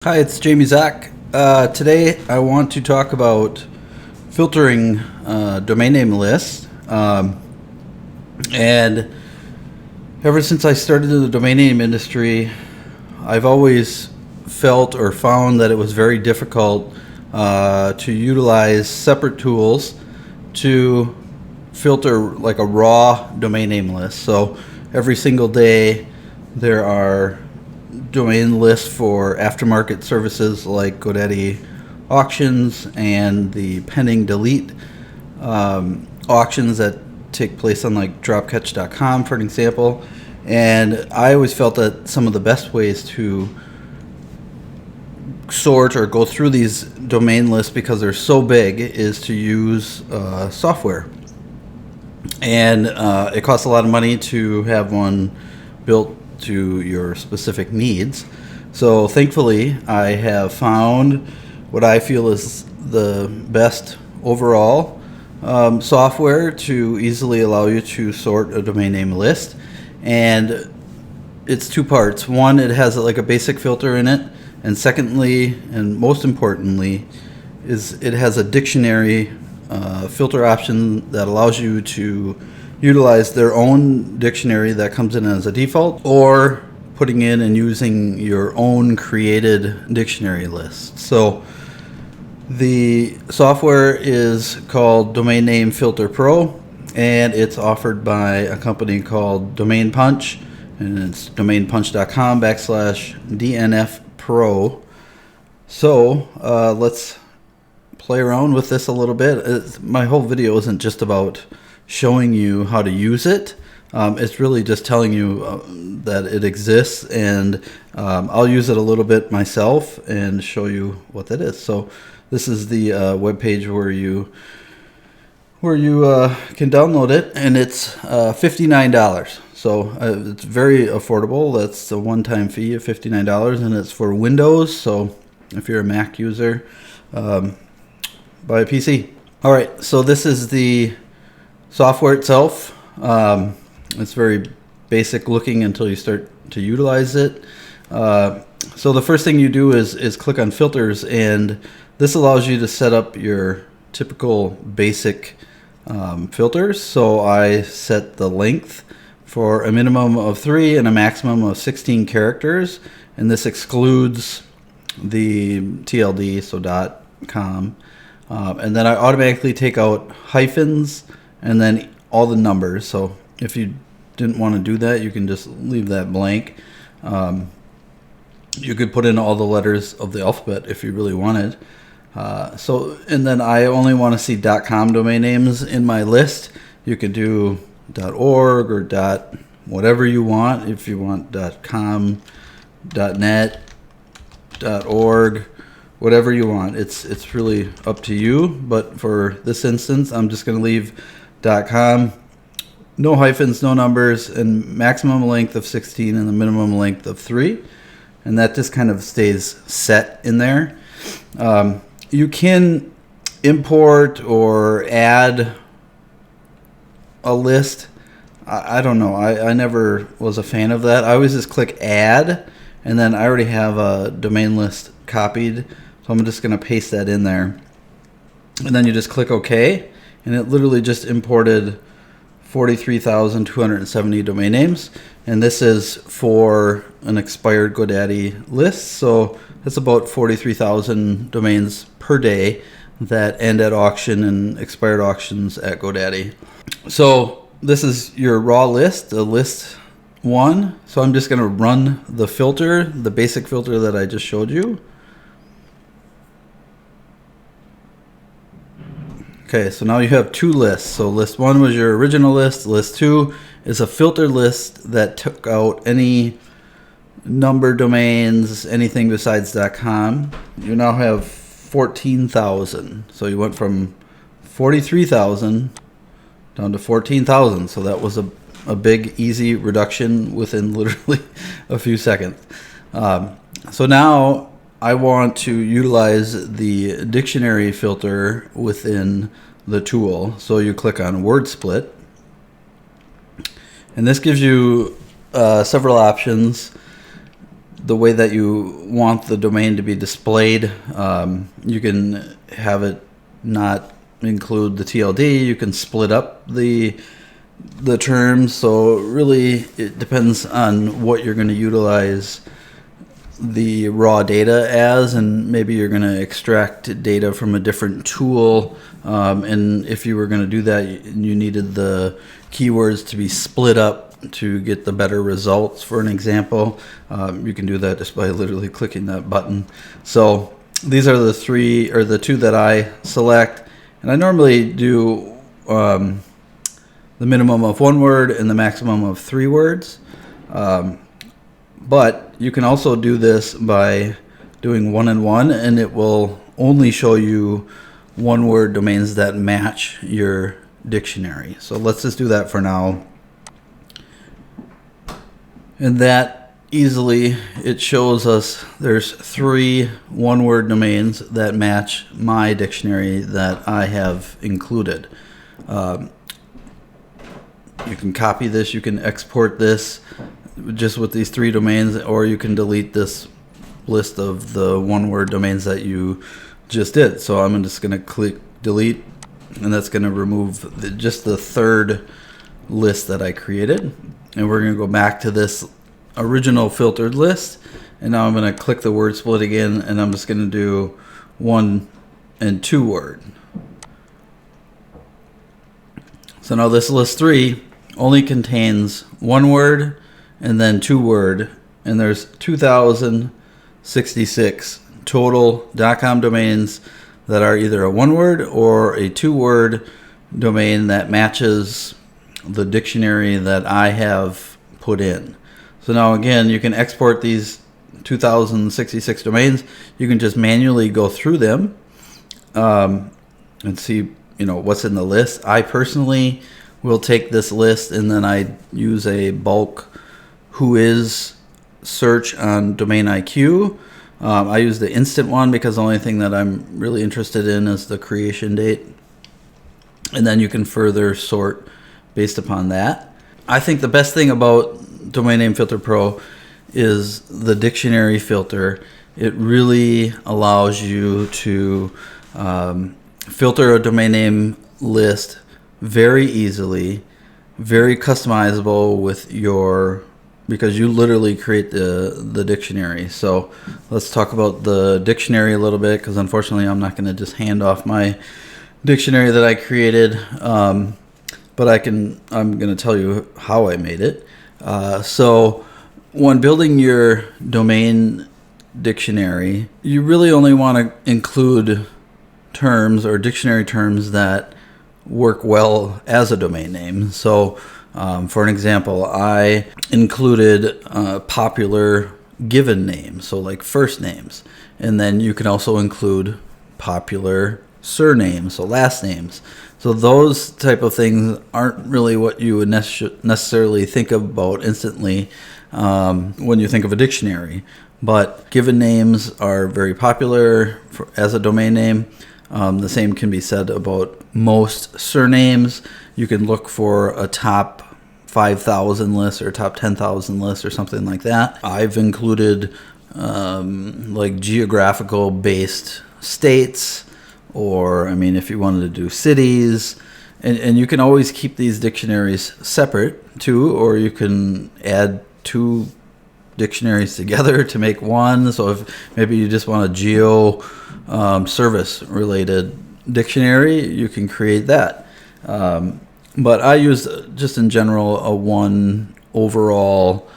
Hi, it's Jamie Zach. Today I want to talk about filtering domain name lists. And ever since I started in the domain name industry, I've always felt or found that it was very difficult to utilize separate tools to filter like a raw domain name list. So every single day there are domain lists for aftermarket services like GoDaddy auctions and the pending delete auctions that take place on like dropcatch.com, for an example. And I always felt that some of the best ways to sort or go through these domain lists, because they're so big, is to use software. And it costs a lot of money to have one built to your specific needs. So thankfully, I have found what I feel is the best overall software to easily allow you to sort a domain name list. And it's two parts. One, it has like a basic filter in it. And secondly, and most importantly, is it has a dictionary filter option that allows you to utilize their own dictionary that comes in as a default, or putting in and using your own created dictionary list. So the software is called Domain Name Filter Pro, and it's offered by a company called DomainPunch, and it's domainpunch.com/DNF Pro. So let's play around with this a little bit. My whole video isn't just about showing you how to use it. It's really just telling you that it exists, and I'll use it a little bit myself and show you what that is. So this is the web page where you can download it, and it's $59. So it's very affordable. That's a one-time fee of $59, and it's for Windows. So if you're a Mac user, buy a PC. All right, so this is the software itself. It's very basic looking until you start to utilize it. So the first thing you do is click on filters, and this allows you to set up your typical basic filters. So I set the length for a minimum of 3 and a maximum of 16 characters, and this excludes the TLD, so .com. And then I automatically take out hyphens and then all the numbers. So if you didn't want to do that, you can just leave that blank. You could put in all the letters of the alphabet if you really wanted. And then I only want to see .com domain names in my list. You could do .org or whatever you want. If you want .com, .net, .org, whatever you want. It's really up to you. But for this instance, I'm just going to leave .com, no hyphens, no numbers, and maximum length of 16 and the minimum length of 3. And that just kind of stays set in there. You can import or add a list. I don't know. I never was a fan of that. I always just click add, and then I already have a domain list copied. So I'm just going to paste that in there. And then you just click OK. And it literally just imported 43,270 domain names. And this is for an expired GoDaddy list. So that's about 43,000 domains per day that end at auction and expired auctions at GoDaddy. So this is your raw list, the list 1. So I'm just going to run the filter, the basic filter that I just showed you. Okay, so now you have 2 lists. So list 1 was your original list. List 2 is a filter list that took out any number domains, anything besides .com. You now have 14,000. So you went from 43,000 down to 14,000. So that was a big, easy reduction within literally a few seconds. So now I want to utilize the dictionary filter within the tool. So you click on word split, and this gives you several options. the way that you want the domain to be displayed. You can have it not include the TLD. You can split up the terms. So really, it depends on what you're going to utilize the raw data as, and maybe you're going to extract data from a different tool. And if you were going to do that, you needed the keywords to be split up to get the better results. For an example, you can do that just by literally clicking that button. So these are the two that I select, and I normally do the minimum of 1 word and the maximum of 3 words. But you can also do this by doing 1 and 1, and it will only show you 1-word domains that match your dictionary. So let's just do that for now. And that easily, it shows us there's 3 1-word domains that match my dictionary that I have included. You can copy this, you can export this just with these 3 domains, or you can delete this list of the 1-word domains that you just did. So I'm just going to click delete, and that's going to remove just the 3rd list that I created. And we're going to go back to this original filtered list, and now I'm going to click the word split again, and I'm just going to do 1 and 2 word. So now this list 3 only contains 1 word and then 2 word, and there's 2,066 total .com domains that are either a 1-word or a 2-word domain that matches the dictionary that I have put in. So now again, you can export these 2,066 domains. You can just manually go through them and see, what's in the list. I personally will take this list, and then I use a bulk whois search on Domain IQ. I use the instant one because the only thing that I'm really interested in is the creation date. And then you can further sort based upon that. I think the best thing about Domain Name Filter Pro is the dictionary filter. It really allows you to filter a domain name list very easily, very customizable because you literally create the dictionary. So let's talk about the dictionary a little bit, because unfortunately I'm not going to just hand off my dictionary that I created, but I'm going to tell you how I made it. So when building your domain dictionary, you really only want to include terms or dictionary terms that work well as a domain name. So for an example, I included popular given names, so like first names, and then you can also include popular surnames, so last names. So those type of things aren't really what you would necessarily think about instantly when you think of a dictionary. But given names are very popular as a domain name. The same can be said about most surnames. You can look for a top 5,000 list or top 10,000 list or something like that. I've included like geographical based states, or if you wanted to do cities, and you can always keep these dictionaries separate too, or you can add 2 dictionaries together to make one. So if maybe you just want a geo service related dictionary, you can create that. But I use just in general a one overall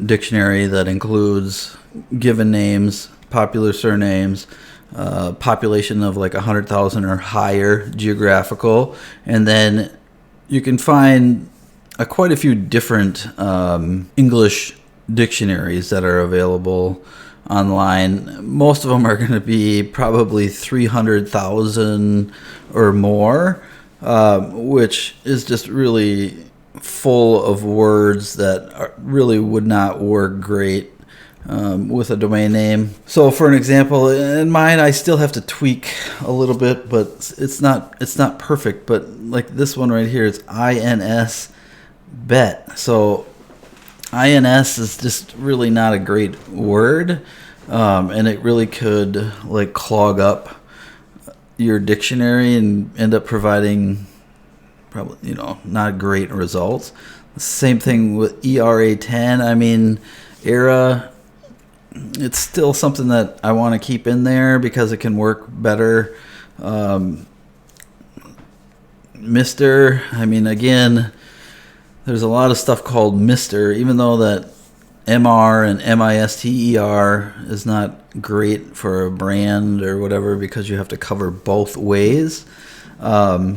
dictionary that includes given names, popular surnames, population of like 100,000 or higher geographical, and then you can find quite a few different English dictionaries that are available online. Most of them are going to be probably 300,000 or more, which is just really full of words that really would not work great with a domain name. So for an example, in mine, I still have to tweak a little bit, but it's not perfect. But like this one right here, it's INS bet. So INS is just really not a great word, and it really could like clog up your dictionary and end up providing probably not great results. Same thing with ERA10. I mean, ERA, it's still something that I want to keep in there because it can work better. Mr. I mean, again, there's a lot of stuff called Mr. Even though that MR and MISTER is not great for a brand or whatever because you have to cover both ways. But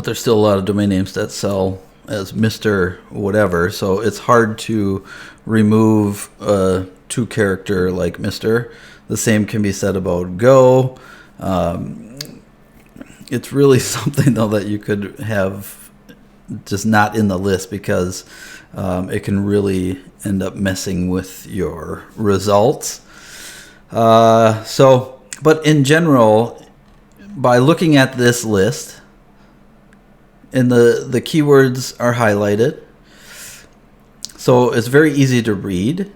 there's still a lot of domain names that sell as Mr. whatever, so it's hard to remove a 2-character like Mr. The same can be said about Go. It's really something though that you could have just not in the list because it can really end up messing with your results. But in general, by looking at this list, and the keywords are highlighted, so it's very easy to read.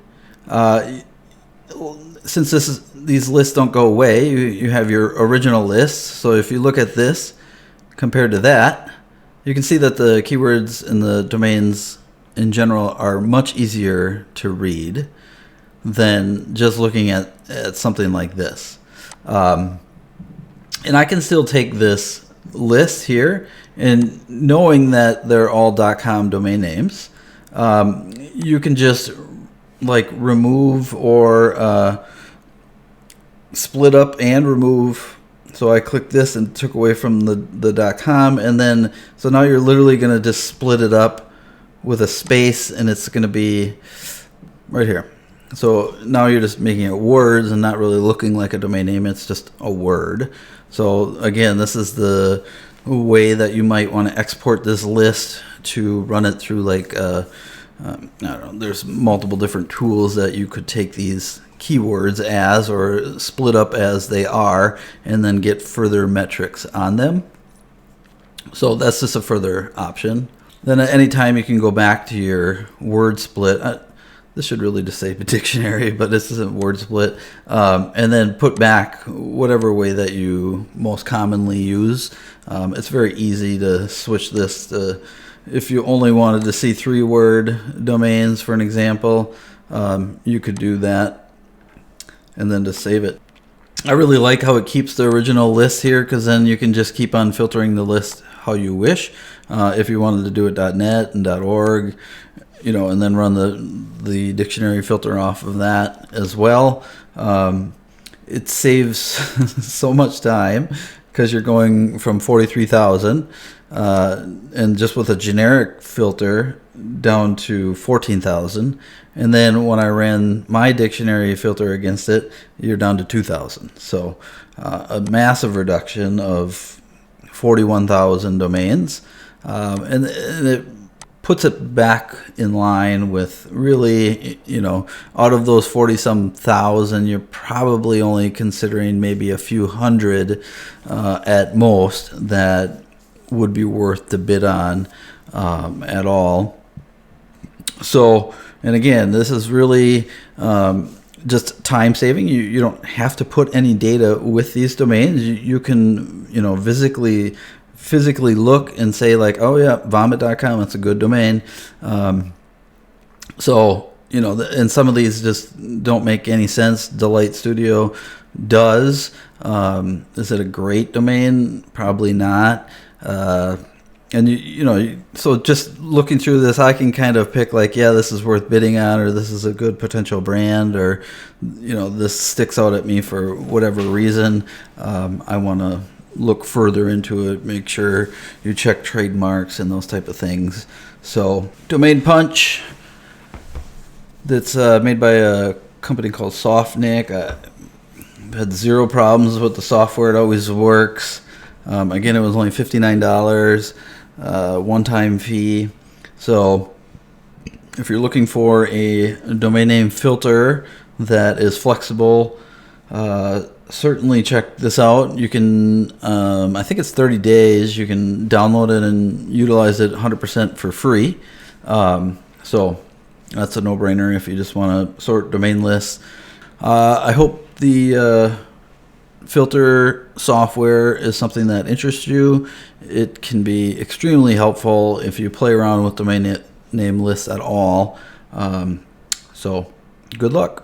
Since these lists don't go away, you have your original list. So if you look at this compared to that, you can see that the keywords and the domains in general are much easier to read than just looking at something like this. And I can still take this list here, and knowing that they're all .com domain names, you can just like remove or split up and remove. So I clicked this and took away from the .com, and then so now you're literally going to just split it up with a space, and it's going to be right here. So now you're just making it words and not really looking like a domain name. It's just a word. So again, this is the way that you might want to export this list to run it through like I don't know, there's multiple different tools that you could take these keywords as or split up as they are and then get further metrics on them. So that's just a further option. Then at any time you can go back to your word split. This should really just say dictionary, but this isn't word split. And then put back whatever way that you most commonly use. It's very easy to switch this to, if you only wanted to see 3-word domains, for an example, you could do that and then just save it. I really like how it keeps the original list here because then you can just keep on filtering the list how you wish. If you wanted to do it .net and .org, and then run the dictionary filter off of that as well. It saves so much time because you're going from 43,000 and just with a generic filter down to 14,000. And then when I ran my dictionary filter against it, you're down to 2,000. So a massive reduction of 41,000 domains. And it puts it back in line with really, out of those 40-some thousand, you're probably only considering maybe a few hundred at most that would be worth the bid on at all. So, and again, this is really just time saving. You don't have to put any data with these domains. You can, physically look and say like, oh yeah, vomit.com, that's a good domain. And some of these just don't make any sense. Delight Studio does. Is it a great domain? Probably not. So just looking through this, I can kind of pick like, yeah, this is worth bidding on, or this is a good potential brand, or, this sticks out at me for whatever reason. I want to look further into it, make sure you check trademarks and those type of things. So DomainPunch, that's made by a company called Softnik. I've had zero problems with the software. It always works. Again, it was only $59, one-time fee. So if you're looking for a domain name filter that is flexible, certainly check this out. You can, I think it's 30 days. You can download it and utilize it 100% for free. So That's a no-brainer if you just want to sort domain lists. I hope the filter software is something that interests you. It can be extremely helpful if you play around with domain name lists at all. So good luck.